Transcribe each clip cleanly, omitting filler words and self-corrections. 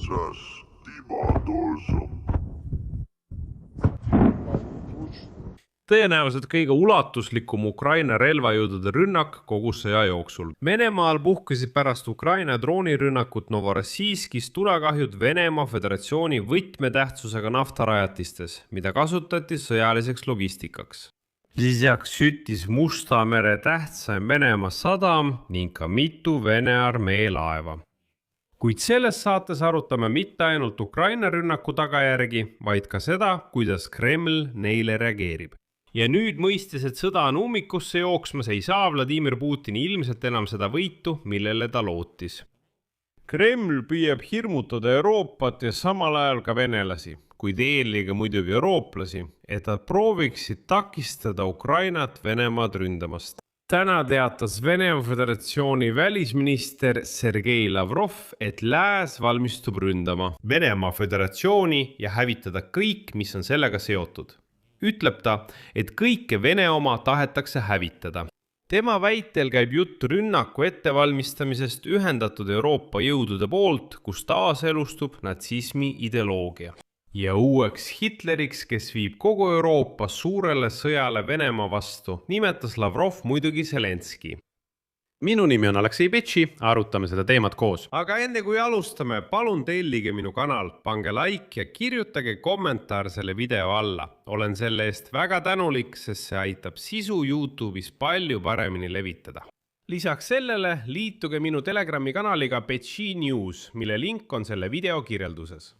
Kansas, Timatoso. Tõenäoliselt kõige ulatuslikum Ukraina relvajõudude rünnak kogu sõja jooksul. Venemaal puhkesid pärast Ukraina droonirünnakut Novorossijskis tulekahjud Venemaa Föderatsiooni võtmetähtsusega naftarajatistes, mida kasutati sõjaliseks logistikaks. Lisaks süttis Musta mere tähtsaim Venemaa sadam ning ka mitu Vene armee laeva. Kuid selles saates arutame mitte ainult Ukraina rünnaku tagajärgi, vaid ka seda, kuidas Kreml neile reageerib. Ja nüüd mõistes, et sõda on ummikusse jooksmas, ei saa Vladimir Putin ilmselt enam seda võitu, millele ta lootis. Kreml püüab hirmutada Euroopat ja samal ajal ka venelasi, kuid eelkõige muidugi eurooplasi, et nad prooviksid takistada Ukrainat Venemaad ründamast. Täna teatas Venemaa Föderatsiooni välisminister Sergei Lavrov, et lääs valmistub ründama Venemaa Föderatsiooni ja hävitada kõik, mis on sellega seotud. Ütleb ta, et kõike Vene oma tahetakse hävitada. Tema väitel käib jutt rünnaku ettevalmistamisest ühendatud Euroopa jõudude poolt, kus taaselustub natsismi ideoloogia. Ja uueks Hitleriks, kes viib kogu Euroopa suurele sõjale Venemaa vastu, nimetas Lavrov muidugi Zelenski. Minu nimi on Aleksei Betši, arutame seda teemat koos. Aga enne kui alustame, palun tellige minu kanal, pange like ja kirjutage kommentaar selle video alla. Olen selle eest väga tänulik, sest see aitab sisu YouTube'is palju paremini levitada. Lisaks sellele liituge minu Telegrami kanaliga Betši News, mille link on selle video kirjelduses.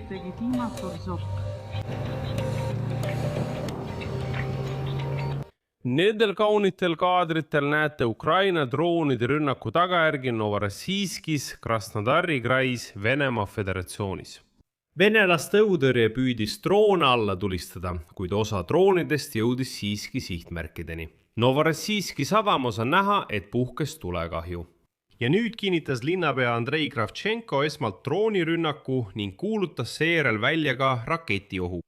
Tegi Timatoso. Nendel kaunitel kaadritel näete Ukraina droonide rünnaku tagajärgi Novorossijskis, Krasnodari krais Venemaa Föderatsioonis. Venelaste õhutõrje püüdis droone alla tulistada, kuid osa droonidest jõudis siiski sihtmärkideni. Novorossijski sadamas on näha, et puhkes tulekahju. Ja nüüd kinnitas linnapea Andrei Kravtšenko esmalt droonirünnaku ning kuulutas seejärel välja ka raketiohu.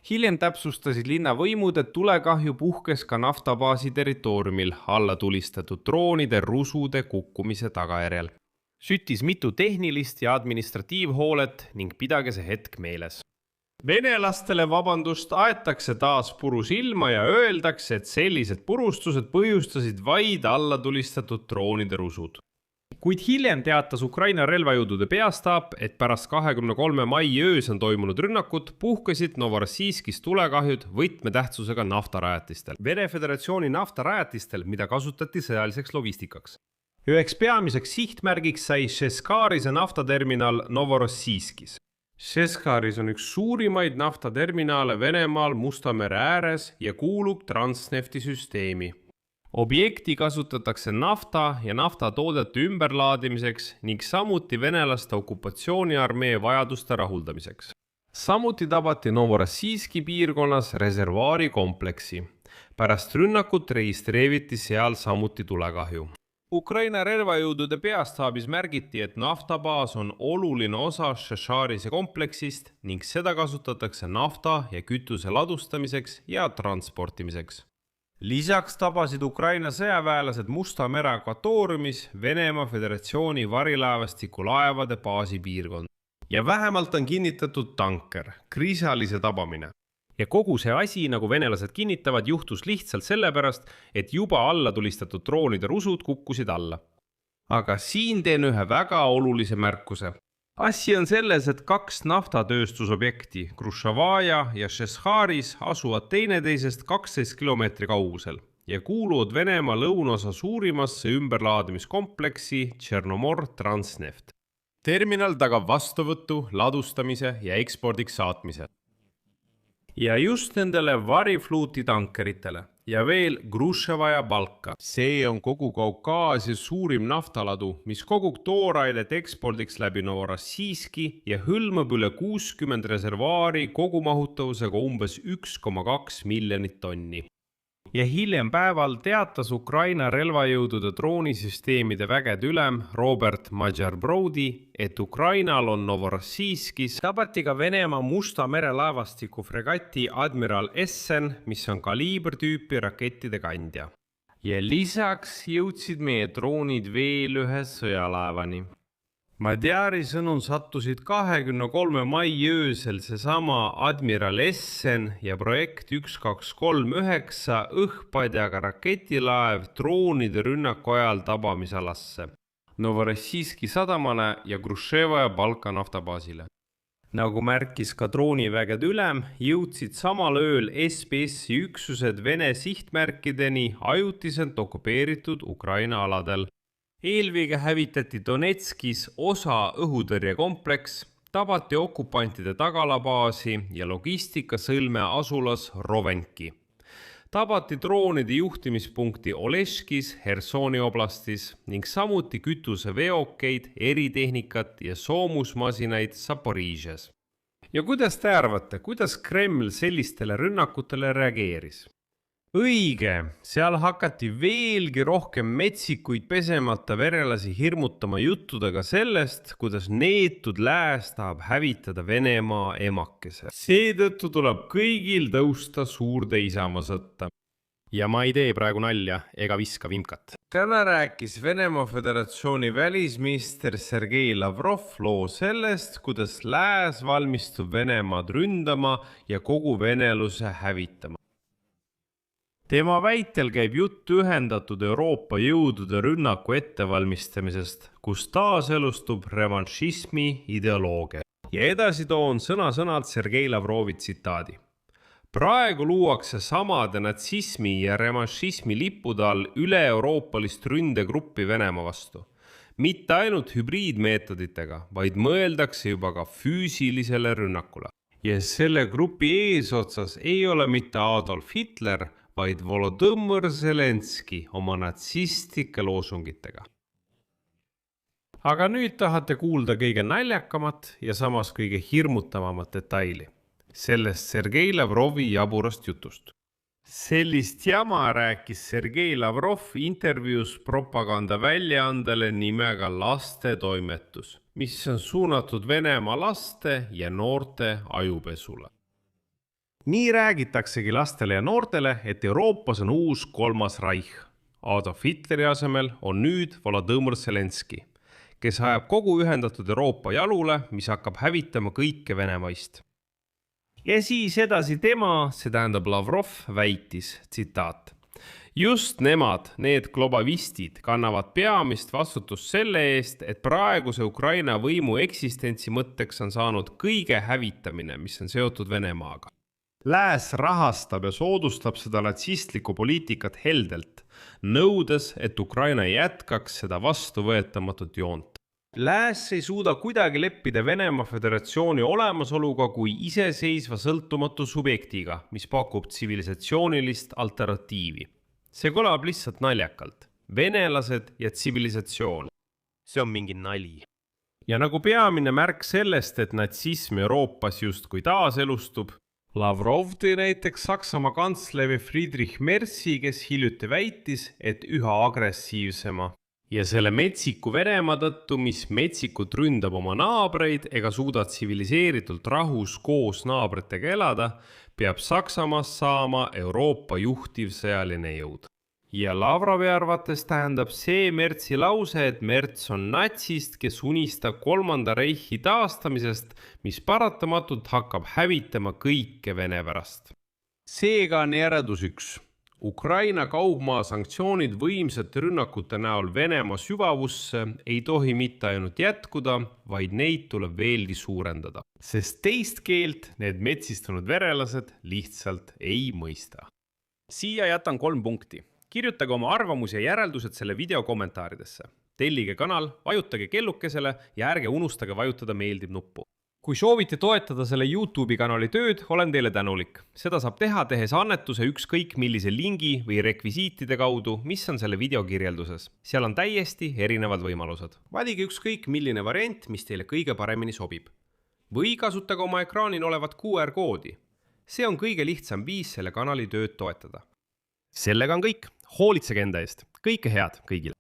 Hiljem täpsustasid linnavõimud, et tulekahju puhkes ka naftabaasi territooriumil alla tulistatud droonide rusude kukkumise tagajärjel. Süttis mitu tehnilist ja administratiivhoolet ning pidage see hetk meeles. Venelastele vabandust aetakse taas purus ilma ja öeldakse, et sellised purustused põhjustasid vaid alla tulistatud droonide rusud. Kuid hiljem teatas Ukraina relvajõudude peastaap, et pärast 23. mai öösel toimunud rünnakut puhkesid Novorossijskis tulekahjud võtmetähtsusega naftarajatistel. Vene Föderatsiooni naftarajatistel, mida kasutati sõjaliseks logistikaks. Üheks peamiseks sihtmärgiks sai Šeskarise naftaterminal Novorossijskis. Šeskaris on üks suurimaid naftaterminale Venemaal Musta mere ääres ja kuulub Transnefti süsteemi. Objekti kasutatakse nafta ja naftatoodete ümberlaadimiseks ning samuti venelaste okupatsiooniarmee vajaduste rahuldamiseks. Samuti tabati Novorossijski piirkonnas reservaari kompleksi. Pärast rünnakut registreeriti seal samuti tulekahju. Ukraina relvajõudude peastaabis märgiti, et naftabaas on oluline osa Šešarise kompleksist ning seda kasutatakse nafta ja kütuse ladustamiseks ja transportimiseks. Lisaks tabasid Ukraina sõjaväelased Musta mere akvatooriumis Venemaa Föderatsiooni varilaevastiku laevade baasi piirkond. ja vähemalt on kinnitatud tanker, kriisalise tabamine. Ja kogu see asi, nagu venelased kinnitavad, juhtus lihtsalt sellepärast, et juba alla tulistatud droonide rusud kukkusid alla. Aga siin teen ühe väga olulise märkuse. Asi on selles, et 2 naftatööstusobjekti, Gruševaja ja Šešharis, asuvad teineteisest 12 kilomeetri kaugusel ja kuuluvad Venemaa lõunaosa suurimasse ümberlaadimiskompleksi Tšernomor Transneft. Terminal tagab vastuvõtu, ladustamise ja ekspordiks saatmise. Ja just nendele Varifluti tankeritele ja veel Gruševaja Balka. See on kogu Kaukaasia suurim naftaladu, mis kogub toorainet ekspordiks läbi Novorossijski ja hõlmab üle 60 reservaari kogumahutavusega umbes 1,2 miljonit tonni. Ja hiljem päeval teatas Ukraina relvajõudude droonisüsteemide vägede ülem Robert Majarbrodi, et Ukrainal on Novorossijskis tabati ka Venemaa Musta mere laevastiku fregati Admiral Essen, mis on kaliibertüüpi rakettide kandja. Ja lisaks jõudsid meie droonid veel ühe sõjalaevani. Madjari sõnul sattusid 23. mai öösel seesama Admiral Essen ja projekt 1239 õhkpadjaga raketilaev droonide rünnaku ajal tabamisalasse, Novorossijski sadamale ja Gruševaja Balka naftabaasile. Nagu märkis ka droonivägede ülem, jõudsid samal ööl SBS-i üksused Vene sihtmärkideni ajutiselt okupeeritud Ukraina aladel. Eelviga hävitati Donetskis osa õhutõrjekompleks, tabati okupantide tagalabaasi ja logistikasõlme asulas Rovenki. Tabati droonide juhtimispunkti Oleškis, Hersoni oblastis ning samuti kütuseveokeid, eritehnikat ja soomusmasinaid Zaporižes. Ja kuidas te arvate, kuidas Kreml sellistele rünnakutele reageeris? Õige, seal hakati veelgi rohkem metsikuid pesemata verelasi hirmutama juttudega sellest, kuidas neetud lääs tahab hävitada Venemaa emakese. Seetõttu tuleb kõigil tõusta suurde Isamaa sõtta. Ja ma ei tee praegu nalja ega viska vimkat. Täna rääkis Venemaa Föderatsiooni välisminister Sergei Lavrov loo sellest, kuidas lääs valmistub Venemaad ründama ja kogu veneluse hävitama. Tema väitel käib jutt ühendatud Euroopa jõudude rünnaku ettevalmistamisest, kus taaselustub revanšismi ideoloogia. Ja edasi toon sõna-sõnalt Sergei Lavrovi tsitaadi. Praegu luuakse samade natsismi ja revanšismi lippude all üle-euroopalist ründegruppi Venemaa vastu. Mitte ainult hübriidmeetoditega, vaid mõeldakse juba ka füüsilisele rünnakule. Ja selle grupi eesotsas ei ole mitte Adolf Hitler, vaid Volodõmõr Zelenski oma natsistlike loosungitega. Aga nüüd tahate kuulda kõige naljakamat ja samas kõige hirmutavamat detaili. Sellest Sergei Lavrovi jaburast jutust. Sellist jama rääkis Sergei Lavrov intervjuus propagandaväljaandele nimega Lastetoimetus, mis on suunatud Venemaa laste ja noorte ajupesule. Nii räägitaksegi lastele ja noortele, et Euroopas on uus kolmas Reich. Adolf Hitleri asemel on nüüd Volodõmõr Zelenski, kes ajab kogu ühendatud Euroopa jalule, mis hakkab hävitama kõike Venemaist. Ja siis edasi tema, see tähendab Lavrov, väitis, tsitaat. Just nemad, need globavistid, kannavad peamist vastutust selle eest, et praeguse Ukraina võimu eksistentsi mõtteks on saanud kõige hävitamine, mis on seotud Venemaaga. Lääs rahastab ja soodustab seda natsistlikku poliitikat heldelt, nõudes, et Ukraina jätkaks seda vastuvõetamatut joont. Lääs ei suuda kuidagi leppida Venemaa Föderatsiooni olemasoluga kui iseseisva sõltumatu subjektiga, mis pakub tsivilisatsioonilist alternatiivi. See kõlab lihtsalt naljakalt. Venelased ja tsivilisatsioon. See on mingi nali. Ja nagu peamine märk sellest, et natsism Euroopas justkui taaselustub, Lavrov tõi näiteks Saksamaa kantsleri Friedrich Merzi, kes hiljuti väitis, et üha agressiivsema. Ja selle metsiku Venemaa tõttu, mis metsikult ründab oma naabreid ega suuda tsiviliseeritult rahus koos naabritega elada, peab Saksamaast saama Euroopa juhtiv sõjaline jõud. ja Lavrovi arvates tähendab see Mertsi lause, et Merts on natsist, kes unistab kolmanda reichi taastamisest, mis paratamatult hakkab hävitama kõike Vene pärast. Seega on järeldus 1. Ukraina kaugmaa sanktsioonid võimsate rünnakute näol Venemaa süvavusse ei tohi mitte ainult jätkuda, vaid neid tuleb veelgi suurendada. Sest teist keelt need metsistunud verelased lihtsalt ei mõista. Siia jätan 3 punkti. Kirjutage oma arvamus ja järeldused selle video kommentaaridesse. Tellige kanal, vajutage kellukesele ja ärge unustage vajutada meeldib nuppu. Kui soovite toetada selle YouTube'i kanali tööd, olen teile tänulik. Seda saab teha tehes annetuse ükskõik millise lingi või rekvisiitide kaudu, mis on selle video kirjelduses. Seal on täiesti erinevad võimalused. Valige ükskõik milline variant, mis teile kõige paremini sobib. Või kasutage oma ekraanil olevat QR-koodi. See on kõige lihtsam viis selle kanali tööd toetada. Sellega on kõik. Hoolitsege enda eest. Kõike head kõigile.